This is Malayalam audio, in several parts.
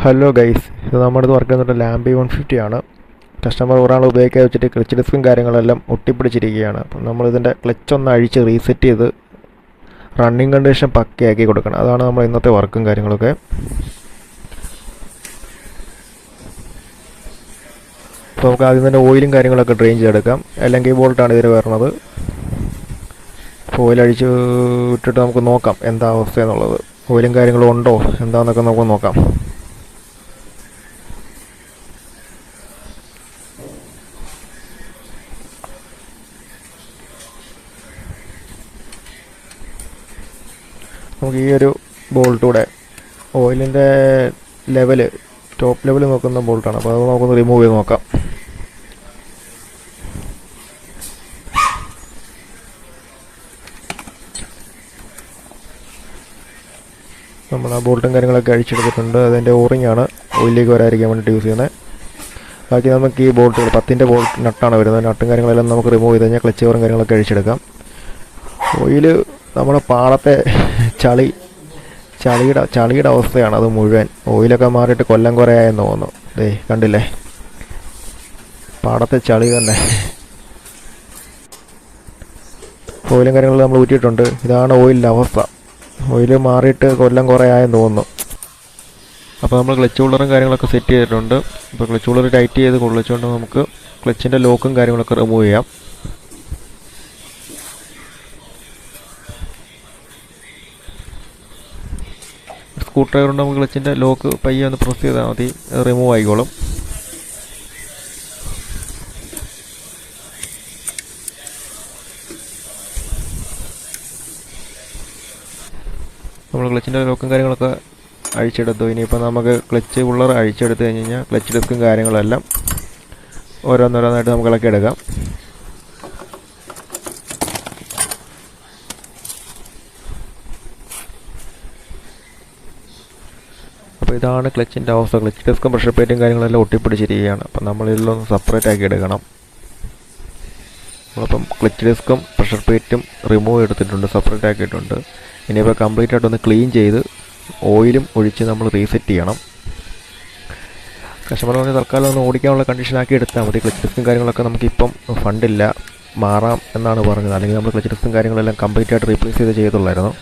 ഹലോ ഗൈസ്, ഇത് നമ്മുടെ വർക്ക് ചെയ്യുന്ന ലാംബി 150 ആണ്. കസ്റ്റമർ ഒരാൾ ഉപയോഗിക്കാൻ വെച്ചിട്ട് ക്ലച്ച് ഡിസ്കും കാര്യങ്ങളെല്ലാം ഒട്ടിപ്പിടിച്ചിരിക്കുകയാണ്. അപ്പം നമ്മളിതിൻ്റെ ക്ലച്ച് ഒന്ന് അഴിച്ച് റീസെറ്റ് ചെയ്ത് റണ്ണിങ് കണ്ടീഷൻ പക്കയാക്കി കൊടുക്കണം. അതാണ് നമ്മൾ ഇന്നത്തെ വർക്കും കാര്യങ്ങളൊക്കെ. അപ്പോൾ നമുക്ക് ആദ്യം തന്നെ ഓയിലും കാര്യങ്ങളൊക്കെ ഡ്രെയിൻ ചെയ്തെടുക്കാം. അല്ലെങ്കിൽ ബോൾട്ടാണ് ഇതിന് വരുന്നത്. അപ്പോൾ ഓയിൽ അഴിച്ച് വിട്ടിട്ട് നമുക്ക് നോക്കാം എന്താ അവസ്ഥ എന്നുള്ളത്. ഓയിലും കാര്യങ്ങളും ഉണ്ടോ എന്താണെന്നൊക്കെ നമുക്ക് നോക്കാം. നമുക്ക് ഈ ഒരു ബോൾട്ടൂടെ ഓയിലിൻ്റെ ലെവല് ടോപ്പ് ലെവൽ നോക്കുന്ന ബോൾട്ടാണ്. അപ്പോൾ അത് നമുക്കൊന്ന് റിമൂവ് ചെയ്ത് നോക്കാം. നമ്മൾ ആ ബോൾട്ടും കാര്യങ്ങളൊക്കെ അഴിച്ചെടുത്തിട്ടുണ്ട്. അതിൻ്റെ ഓറിങ്ങാണ് ഓയിലിലേക്ക് വരാതിരിക്കാൻ വേണ്ടിയിട്ട് യൂസ് ചെയ്യുന്നത്. ബാക്കി നമുക്ക് ഈ ബോൾട്ടുകൾ 10-ൻ്റെ ബോൾട്ട് നട്ടാണ് വരുന്നത്. നട്ടും കാര്യങ്ങളെല്ലാം നമുക്ക് റിമൂവ് ചെയ്ത് കഴിഞ്ഞാൽ ക്ലച്ച് ഓറും കാര്യങ്ങളൊക്കെ അഴിച്ചെടുക്കാം. ഓയിൽ നമ്മുടെ പാടത്തെ ചളിയുടെ അവസ്ഥയാണ് അത് മുഴുവൻ. ഓയിലൊക്കെ മാറിയിട്ട് കൊല്ലം കുറയായെന്ന് തോന്നുന്നു. ദേ കണ്ടില്ലേ, പാടത്തെ ചളി തന്നെ. ഓയിലും കാര്യങ്ങളും നമ്മൾ ഊറ്റിയിട്ടുണ്ട്. ഇതാണ് ഓയിലിൻ്റെ അവസ്ഥ. ഓയിൽ മാറിയിട്ട് കൊല്ലം കുറയായെന്ന് തോന്നുന്നു. അപ്പോൾ നമ്മൾ ക്ലച്ച് ഹോൾഡറും കാര്യങ്ങളൊക്കെ സെറ്റ് ചെയ്തിട്ടുണ്ട്. ഇപ്പോൾ ക്ലച്ച് ഹോൾഡർ ടൈറ്റ് ചെയ്ത് കൊള്ളിച്ചുകൊണ്ട് നമുക്ക് ക്ലച്ചിൻ്റെ ലോക്കും കാര്യങ്ങളൊക്കെ റിമൂവ് ചെയ്യാം. സ്ക്രൂ ഡ്രൈവർ കൊണ്ട് നമുക്ക് ക്ലച്ചിൻ്റെ ലോക്ക് പയ്യെ ഒന്ന് പ്രസ് ചെയ്താൽ മതി, റിമൂവ് ആയിക്കോളും. നമ്മൾ ക്ലച്ചിൻ്റെ ലോക്കും കാര്യങ്ങളൊക്കെ അഴിച്ചെടുത്തു. ഇനിയിപ്പോൾ നമുക്ക് ക്ലച്ച് ഹോൾഡർ അഴിച്ചെടുത്ത് കഴിഞ്ഞ് കഴിഞ്ഞാൽ ക്ലച്ച് ഡിസ്കും കാര്യങ്ങളെല്ലാം ഓരോന്നോരോന്നായിട്ട് നമുക്ക് ഇളക്കി എടുക്കാം. അപ്പോൾ ഇതാണ് ക്ലച്ചിൻ്റെ അവസ്ഥ. ക്ലച്ച് ഡിസ്കും പ്രഷർ പ്ലേറ്റും കാര്യങ്ങളെല്ലാം ഒട്ടിപ്പിടിച്ചിരിക്കുകയാണ്. അപ്പം നമ്മളിതിലൊന്ന് സെപ്പറേറ്റ് ആക്കി എടുക്കണം. നമ്മളപ്പം ക്ലച്ച് ഡിസ്കും പ്രഷർ പ്ലേറ്റും റിമൂവ് എടുത്തിട്ടുണ്ട്, സെപ്പറേറ്റ് ആക്കിയിട്ടുണ്ട്. ഇനിയിപ്പോൾ കംപ്ലീറ്റ് ആയിട്ടൊന്ന് ക്ലീൻ ചെയ്ത് ഓയിലും ഒഴിച്ച് നമ്മൾ റീസെറ്റ് ചെയ്യണം. കസ്റ്റമർ പറഞ്ഞ് തൽക്കാലം ഒന്ന് ഓടിക്കാനുള്ള കണ്ടീഷനാക്കി എടുത്താൽ മതി. ക്ലച്ച് ഡിസ്കും കാര്യങ്ങളൊക്കെ നമുക്കിപ്പം ഫണ്ടില്ല, മാറാം എന്നാണ് പറഞ്ഞത്. അല്ലെങ്കിൽ നമ്മൾ ക്ലച്ച് ഡിസ്കും കാര്യങ്ങളെല്ലാം കംപ്ലീറ്റ് ആയിട്ട് റീപ്ലേസ് ചെയ്തുള്ളായിരുന്നു.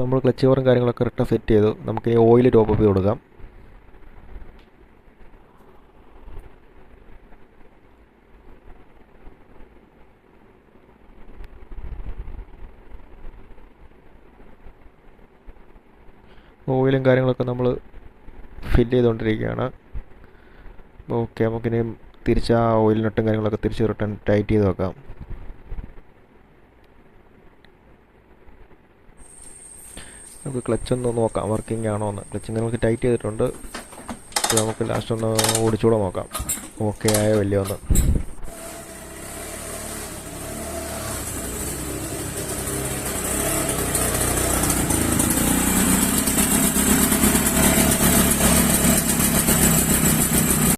നമ്മൾ ക്ലച്ച് കവറും കാര്യങ്ങളൊക്കെ കറക്റ്റായി സെറ്റ് ചെയ്തു. നമുക്ക് ഈ ഓയിൽ ടോപ്പ് അപ്പ് ചെയ്ത് കൊടുക്കാം. ഓയിലും കാര്യങ്ങളൊക്കെ നമ്മൾ ഫില്ല് ചെയ്തുകൊണ്ടിരിക്കുകയാണ്. ഓക്കെ, നമുക്കിനി തിരിച്ച് ആ ഓയിൽ നട്ടും കാര്യങ്ങളൊക്കെ തിരിച്ച് റിട്ടേൺ ടൈറ്റ് ചെയ്ത് വെക്കാം. നമുക്ക് ക്ലച്ച് ഒന്ന് നോക്കാം വർക്കിംഗ് ആണോ എന്ന്. ക്ലച്ച് നമുക്ക് ടൈറ്റ് ചെയ്തിട്ടുണ്ട്. നമുക്ക് ലാസ്റ്റ് ഒന്ന് ഓടിച്ചുകൂടെ നോക്കാം ഓക്കെ ആയോ വലിയ ഒന്ന്.